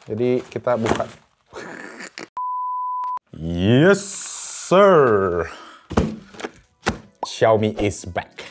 Jadi kita buka. Yes, sir. Xiaomi is back.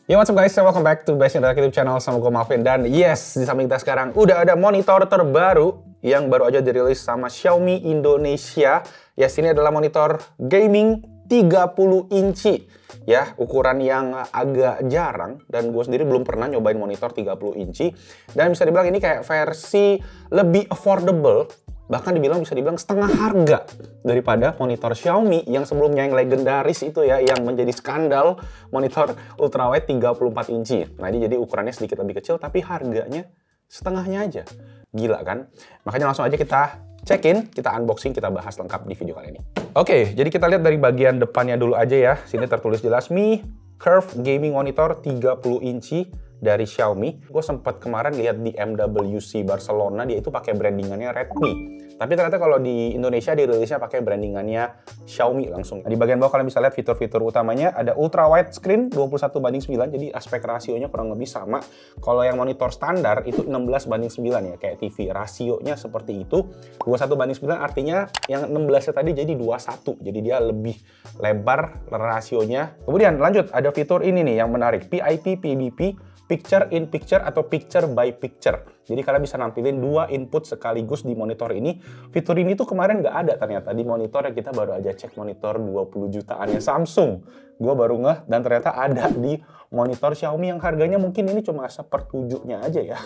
Yo, what's up guys, welcome back to Best Internet YouTube channel sama gue Malvin. Dan yes, di samping kita sekarang udah ada monitor terbaru yang baru aja dirilis sama Xiaomi Indonesia. Yes, ini adalah monitor gaming 30 inci. Ya, ukuran yang agak jarang. Dan gue sendiri belum pernah nyobain monitor 30 inci. Dan bisa dibilang ini kayak versi lebih affordable. Bahkan bisa dibilang setengah harga daripada monitor Xiaomi yang sebelumnya yang legendaris itu ya, yang menjadi skandal monitor ultrawide 34 inci. Nah, ini jadi ukurannya sedikit lebih kecil tapi harganya setengahnya aja. Gila kan? Makanya langsung aja kita check-in, kita unboxing, kita bahas lengkap di video kali ini. Oke, jadi kita lihat dari bagian depannya dulu aja ya. Sini tertulis jelas Mi Curve Gaming Monitor 30 inci dari Xiaomi. Gue sempat kemarin lihat di MWC Barcelona, dia itu pakai brandingannya Redmi. Tapi ternyata kalau di Indonesia dirilisnya pakai brandingannya Xiaomi langsung. Nah, di bagian bawah kalian bisa lihat fitur-fitur utamanya. Ada ultra wide screen 21:9, jadi aspek rasionya kurang lebih sama. Kalau yang monitor standar itu 16:9 ya, kayak TV. Rasionya seperti itu. 21:9 artinya yang 16-nya tadi jadi 21. Jadi dia lebih lebar rasionya. Kemudian lanjut, ada fitur ini nih yang menarik. PIP PBP. Picture in picture atau picture by picture. Jadi kalian bisa nampilin dua input sekaligus di monitor ini. Fitur ini tuh kemarin nggak ada ternyata di monitor yang kita baru aja cek, monitor 20 jutaannya Samsung. Gue baru ngeh dan ternyata ada di monitor Xiaomi yang harganya mungkin ini cuma 1/7-nya aja ya.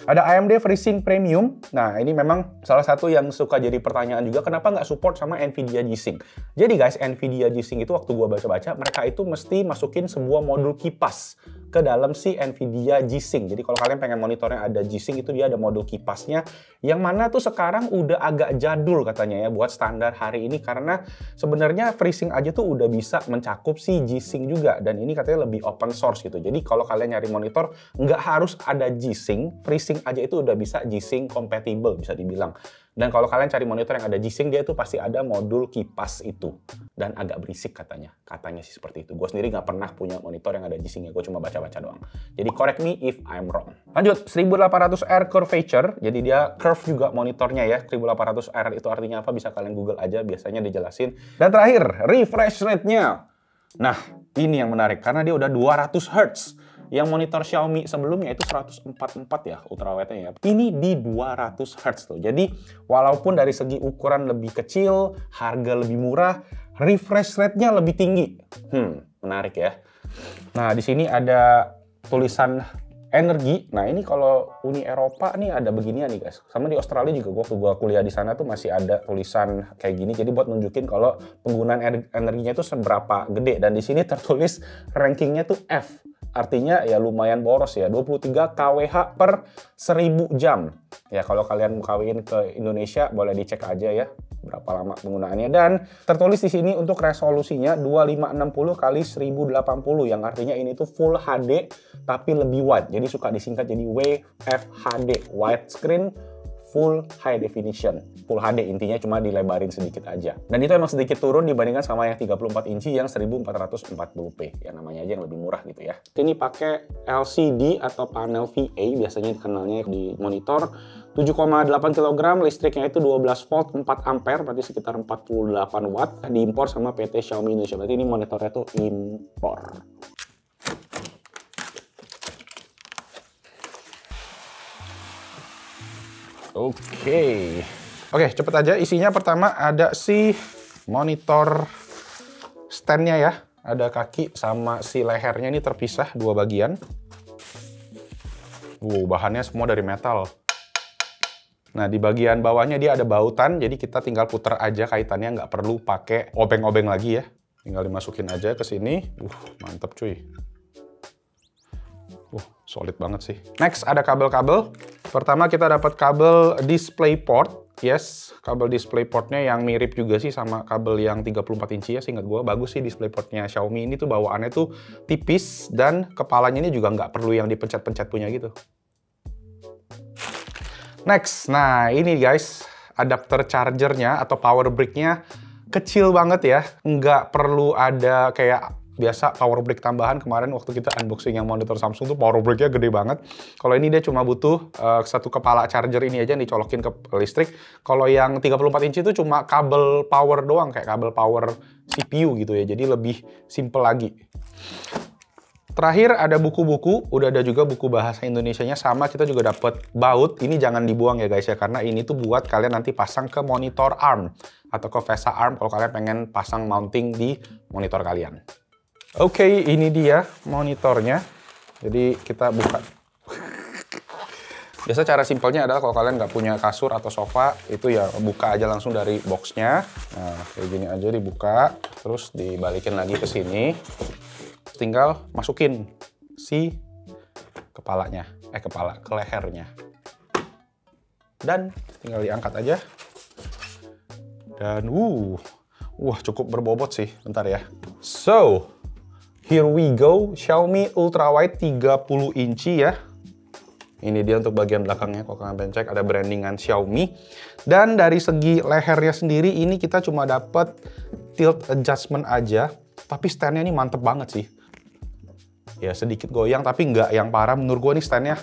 Ada AMD FreeSync Premium. Nah, ini memang salah satu yang suka jadi pertanyaan juga, kenapa nggak support sama NVIDIA G-Sync. Jadi guys, NVIDIA G-Sync itu waktu gue baca-baca, mereka itu mesti masukin sebuah modul kipas ke dalam si NVIDIA G-Sync. Jadi kalau kalian pengen monitornya ada G-Sync, itu dia ada modul kipasnya, yang mana tuh sekarang udah agak jadul katanya ya buat standar hari ini, karena sebenarnya FreeSync aja tuh udah bisa mencakup si G-Sync juga, dan ini katanya lebih open source gitu. Jadi kalau kalian nyari monitor nggak harus ada G-Sync, FreeSync aja itu udah bisa G-Sync compatible bisa dibilang. Dan kalau kalian cari monitor yang ada G-Sync, dia tuh pasti ada modul kipas itu. Dan agak berisik katanya. Katanya sih seperti itu. Gue sendiri nggak pernah punya monitor yang ada G-Sync-nya. Gue cuma baca-baca doang. Jadi correct me if I'm wrong. Lanjut, 1800R curvature. Jadi dia curve juga monitornya ya. 1800R itu artinya apa? Bisa kalian Google aja. Biasanya dijelasin. Dan terakhir, refresh rate-nya. Nah, ini yang menarik. Karena dia udah 200 Hz. Yang monitor Xiaomi sebelumnya itu 144 ya ultrawide-nya ya. Ini di 200 Hz tuh. Jadi walaupun dari segi ukuran lebih kecil, harga lebih murah, refresh rate-nya lebih tinggi. Menarik ya. Nah, di sini ada tulisan energi. Nah, ini kalau Uni Eropa nih ada beginian nih guys. Sama di Australia juga, gua kuliah di sana tuh masih ada tulisan kayak gini. Jadi buat nunjukin kalau penggunaan energinya itu seberapa gede. Dan di sini tertulis rankingnya tuh F. Artinya ya lumayan boros ya, 23 kWh per 1000 jam. Ya kalau kalian mau kawin ke Indonesia boleh dicek aja ya berapa lama penggunaannya. Dan tertulis di sini untuk resolusinya 2560 x 1080 yang artinya ini tuh full HD tapi lebih wide. Jadi suka disingkat jadi WFHD, widescreen full high definition. Full HD intinya cuma dilebarin sedikit aja. Dan itu emang sedikit turun dibandingkan sama yang 34 inci yang 1440p. Ya namanya aja yang lebih murah gitu ya. Ini pakai LCD atau panel VA biasanya dikenalnya di monitor. 7,8 kg, listriknya itu 12 volt 4 ampere, berarti sekitar 48 watt. Diimpor sama PT Xiaomi Indonesia. Berarti ini monitornya tuh impor. Oke, cepet aja. Isinya pertama ada si monitor stand-nya ya. Ada kaki sama si lehernya ini terpisah dua bagian. Bahannya semua dari metal. Nah, di bagian bawahnya dia ada bautan, jadi kita tinggal puter aja kaitannya, nggak perlu pakai obeng-obeng lagi ya. Tinggal dimasukin aja ke sini. Mantep cuy. Solid banget sih. Next, ada kabel-kabel. Pertama kita dapat kabel DisplayPort. Yes, kabel DisplayPort-nya yang mirip juga sih sama kabel yang 34 inci ya, seingat gue. Bagus sih DisplayPort-nya Xiaomi ini tuh bawaannya tuh tipis dan kepalanya ini juga nggak perlu yang dipencet-pencet punya gitu. Next, nah ini guys, adapter chargernya atau power brick-nya kecil banget ya. Nggak perlu ada kayak biasa power brick tambahan. Kemarin waktu kita unboxing yang monitor Samsung tuh power bricknya gede banget. Kalau ini dia cuma butuh satu kepala charger ini aja yang dicolokin ke listrik. Kalau yang 34 inci itu cuma kabel power doang, kayak kabel power CPU gitu ya. Jadi lebih simple lagi. Terakhir ada buku-buku, udah ada juga buku bahasa Indonesianya, sama kita juga dapat baut. Ini jangan dibuang ya guys ya, karena ini tuh buat kalian nanti pasang ke monitor ARM atau ke VESA ARM kalau kalian pengen pasang mounting di monitor kalian. Oke, ini dia monitornya. Jadi kita buka. Biasa cara simpelnya adalah kalau kalian nggak punya kasur atau sofa, itu ya buka aja langsung dari boxnya. Nah, kayak gini aja dibuka, terus dibalikin lagi ke sini. Tinggal masukin si kepalanya, ke lehernya. Dan tinggal diangkat aja. Dan wah cukup berbobot sih, bentar ya. So, here we go, Xiaomi Ultrawide 30 inci ya. Ini dia untuk bagian belakangnya, kalau kalian pengen cek ada brandingan Xiaomi. Dan dari segi lehernya sendiri, ini kita cuma dapat tilt adjustment aja. Tapi standnya ini mantep banget sih. Ya sedikit goyang tapi nggak yang parah. Menurut gue nih standnya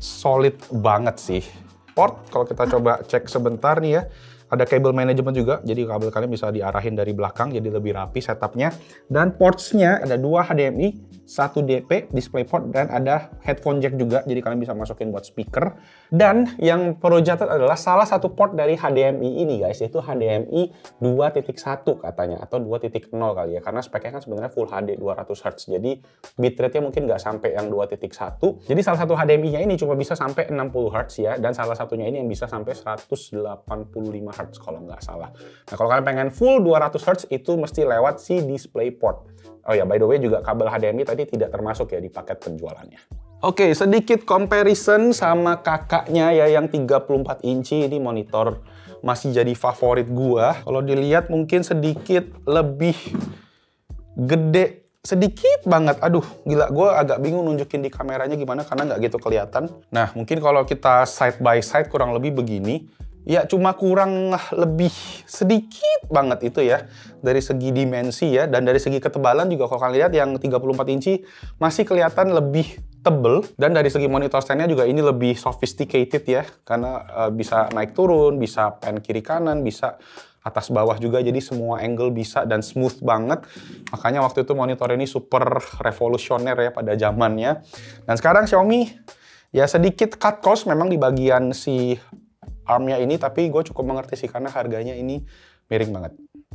solid banget sih. Port kalau kita coba cek sebentar nih ya, ada cable management juga, jadi kabel kalian bisa diarahin dari belakang jadi lebih rapi setupnya. Dan portsnya ada 2 HDMI, 1 DP DisplayPort, dan ada headphone jack juga, jadi kalian bisa masukin buat speaker. Dan yang perlu catat adalah salah satu port dari HDMI ini guys, yaitu HDMI 2.1 katanya, atau 2.0 kali ya, karena speknya kan sebenarnya Full HD 200Hz, jadi bitrate-nya mungkin nggak sampai yang 2.1. Jadi salah satu HDMI-nya ini cuma bisa sampai 60Hz ya, dan salah satunya ini yang bisa sampai 185Hz kalau nggak salah. Nah kalau kalian pengen full 200Hz itu mesti lewat si DisplayPort. Oh ya, by the way juga kabel HDMI tadi tidak termasuk ya di paket penjualannya. Oke, sedikit comparison sama kakaknya ya yang 34 inci. Ini monitor masih jadi favorit gua. Kalau dilihat mungkin sedikit lebih gede, sedikit banget. Aduh, gila, gue agak bingung nunjukin di kameranya gimana karena nggak gitu kelihatan. Nah, mungkin kalau kita side by side kurang lebih begini. Ya cuma kurang lebih sedikit banget itu ya dari segi dimensi ya, dan dari segi ketebalan juga kalau kalian lihat yang 34 inci masih kelihatan lebih tebel, dan dari segi monitor stand-nya juga ini lebih sophisticated ya, karena bisa naik turun, bisa pan kiri kanan, bisa atas bawah juga, jadi semua angle bisa dan smooth banget. Makanya waktu itu monitor ini super revolusioner ya pada zamannya. Dan sekarang Xiaomi ya sedikit cut cost memang di bagian si ARM-nya ini, tapi gue cukup mengerti sih karena harganya ini miring banget.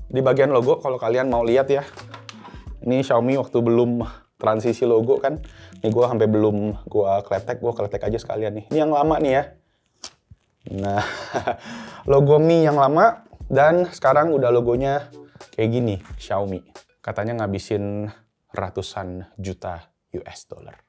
Di bagian logo, kalau kalian mau lihat ya, ini Xiaomi waktu belum transisi logo kan, ini gue sampai belum gue kletek aja sekalian nih. Ini yang lama nih ya. Nah, logo Mi yang lama, dan sekarang udah logonya kayak gini, Xiaomi. Katanya ngabisin ratusan juta US dollar.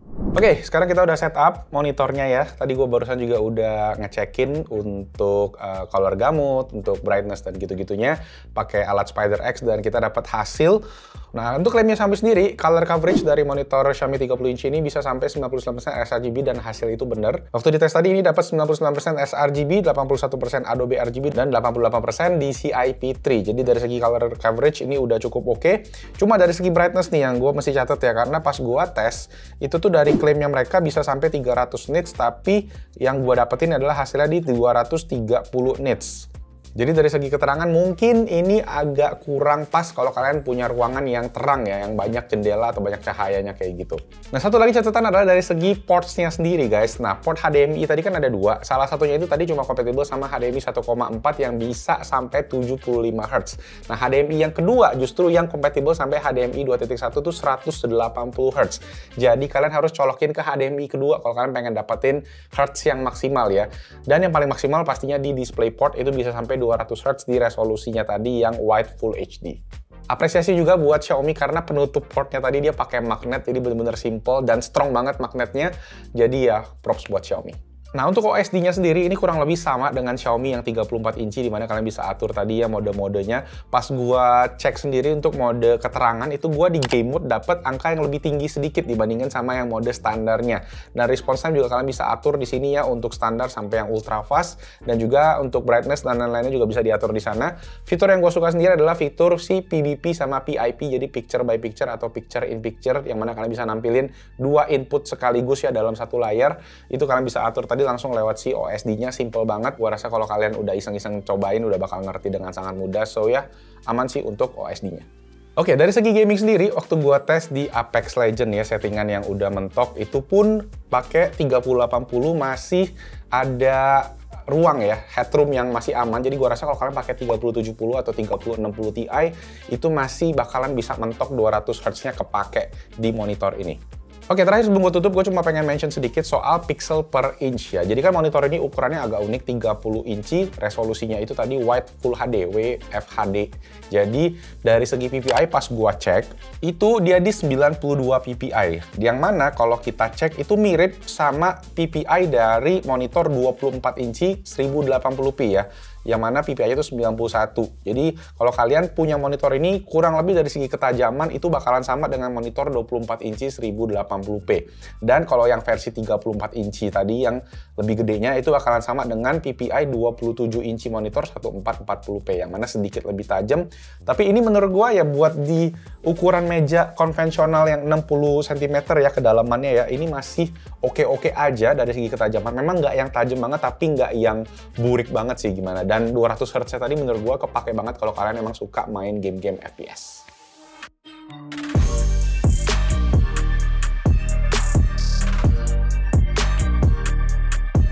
Oke, sekarang kita udah setup monitornya ya. Tadi gue barusan juga udah ngecekin untuk color gamut, untuk brightness dan gitu-gitunya pakai alat Spider X, dan kita dapat hasil. Nah, untuk klaimnya Xiaomi sendiri, color coverage dari monitor Xiaomi 30 inci ini bisa sampai 99% sRGB, dan hasil itu bener. Waktu dites tadi ini dapat 99% sRGB, 81% Adobe RGB, dan 88% DCI-P3. Jadi dari segi color coverage ini udah cukup oke. Cuma dari segi brightness nih yang gue mesti catat ya, karena pas gue tes itu tuh dari klaimnya mereka bisa sampai 300 nits, tapi yang gue dapetin adalah hasilnya di 230 nits. Jadi dari segi keterangan mungkin ini agak kurang pas kalau kalian punya ruangan yang terang ya, yang banyak jendela atau banyak cahayanya kayak gitu. Nah, satu lagi catatan adalah dari segi ports-nya sendiri guys. Nah, port HDMI tadi kan ada 2. Salah satunya itu tadi cuma kompatibel sama HDMI 1,4 yang bisa sampai 75 Hz. Nah, HDMI yang kedua justru yang kompatibel sampai HDMI 2.1 tuh 180 Hz. Jadi kalian harus colokin ke HDMI kedua kalau kalian pengen dapetin Hz yang maksimal ya. Dan yang paling maksimal pastinya di DisplayPort itu bisa sampai 200 Hz di resolusinya tadi yang wide Full HD. Apresiasi juga buat Xiaomi karena penutup portnya tadi dia pakai magnet, jadi bener-bener simple dan strong banget magnetnya. Jadi ya props buat Xiaomi. Nah, untuk OSD-nya sendiri ini kurang lebih sama dengan Xiaomi yang 34 inci, di mana kalian bisa atur tadi ya mode-modenya. Pas gua cek sendiri untuk mode keterangan, itu gua di game mode dapat angka yang lebih tinggi sedikit dibandingkan sama yang mode standarnya. Dan response time juga kalian bisa atur di sini ya untuk standar sampai yang ultra fast, dan juga untuk brightness dan lain-lainnya juga bisa diatur di sana. Fitur yang gue suka sendiri adalah fitur si PBP sama PIP, jadi picture by picture atau picture in picture, yang mana kalian bisa nampilin dua input sekaligus ya dalam satu layar. Itu kalian bisa atur tadi langsung lewat si OSD-nya, simple banget. Gua rasa kalau kalian udah iseng-iseng cobain udah bakal ngerti dengan sangat mudah. So ya, aman sih untuk OSD-nya. Oke, dari segi gaming sendiri, waktu gua tes di Apex Legends ya, settingan yang udah mentok, itu pun pakai 3080 masih ada ruang ya, headroom yang masih aman. Jadi gua rasa kalau kalian pakai 3070 atau 3060 Ti, itu masih bakalan bisa mentok 200 Hz-nya kepake di monitor ini. Oke, terakhir sebelum gue tutup, gue cuma pengen mention sedikit soal pixel per inch ya. Jadi kan monitor ini ukurannya agak unik, 30 inci, resolusinya itu tadi Wide Full HD, WFHD. Jadi dari segi PPI pas gue cek, itu dia di 92 PPI. Yang mana kalau kita cek itu mirip sama PPI dari monitor 24 inci 1080p ya. Yang mana PPI-nya itu 91. Jadi kalau kalian punya monitor ini kurang lebih dari segi ketajaman itu bakalan sama dengan monitor 24 inci 1080p. Dan kalau yang versi 34 inci tadi yang lebih gedenya itu bakalan sama dengan PPI 27 inci monitor 1440p, yang mana sedikit lebih tajam. Tapi ini menurut gua ya buat di ukuran meja konvensional yang 60 cm ya kedalamannya ya, ini masih oke-oke aja dari segi ketajaman. Memang nggak yang tajam banget tapi nggak yang burik banget sih gimana. Dan 200 Hz tadi menurut gua kepake banget kalau kalian emang suka main game-game FPS.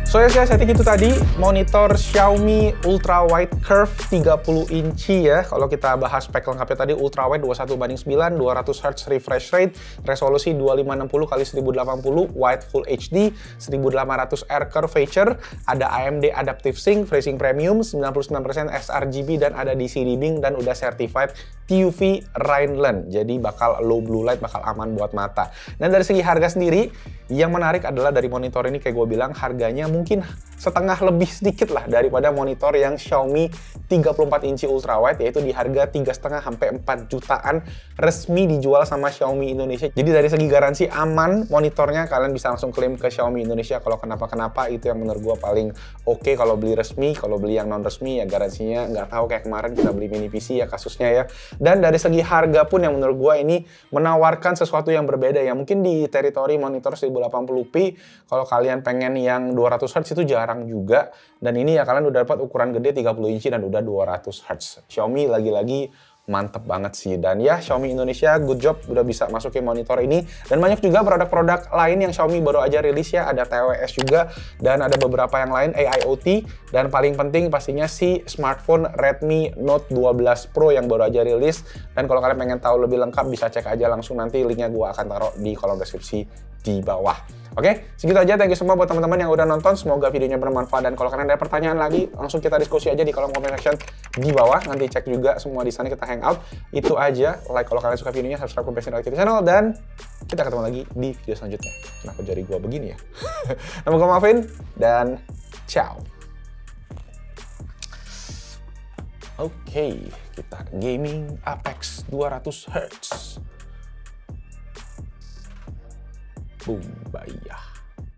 So ya guys, setting itu tadi monitor Xiaomi Ultra Wide Curve 30 inci ya. Kalau kita bahas spek lengkapnya tadi Ultra Wide 21:9, 200 Hz refresh rate, resolusi 2560x1080, Wide Full HD, 1800R curvature, ada AMD Adaptive Sync, FreeSync Premium, 99% sRGB dan ada DC dimming dan udah certified TUV Rheinland. Jadi bakal low blue light, bakal aman buat mata. Dan dari segi harga sendiri, yang menarik adalah dari monitor ini kayak gue bilang harganya mungkin setengah lebih sedikit lah daripada monitor yang Xiaomi 34 inci ultra wide, yaitu di harga 3,5 sampai 4 jutaan resmi dijual sama Xiaomi Indonesia. Jadi dari segi garansi aman monitornya, kalian bisa langsung klaim ke Xiaomi Indonesia kalau kenapa-kenapa. Itu yang menurut gue paling oke kalau beli resmi. Kalau beli yang non resmi ya garansinya nggak tahu, kayak kemarin kita beli mini PC ya kasusnya ya. Dan dari segi harga pun yang menurut gue ini menawarkan sesuatu yang berbeda ya. Mungkin di teritori monitor 1080p, kalau kalian pengen yang 200 Hz itu jarang juga. Dan ini ya kalian udah dapat ukuran gede 30 inci dan udah 200 Hz. Xiaomi lagi-lagi mantep banget sih. Dan ya Xiaomi Indonesia good job udah bisa masukin monitor ini. Dan banyak juga produk-produk lain yang Xiaomi baru aja rilis ya. Ada TWS juga dan ada beberapa yang lain AIoT. Dan paling penting pastinya si smartphone Redmi Note 12 Pro yang baru aja rilis. Dan kalau kalian pengen tahu lebih lengkap bisa cek aja langsung, nanti linknya gua akan taruh di kolom deskripsi di bawah. Oke, segitu aja. Thank you semua buat teman-teman yang udah nonton. Semoga videonya bermanfaat. Dan kalau kalian ada pertanyaan lagi, langsung kita diskusi aja di kolom comment section di bawah. Nanti cek juga semua di sana, kita hangout. Itu aja. Like kalau kalian suka videonya, subscribe ke Best Interactive Channel, dan kita ketemu lagi di video selanjutnya. Kenapa jari gua begini ya? Nama gua Malvin, dan ciao. Oke, kita gaming Apex 200 Hz. Boom, bye.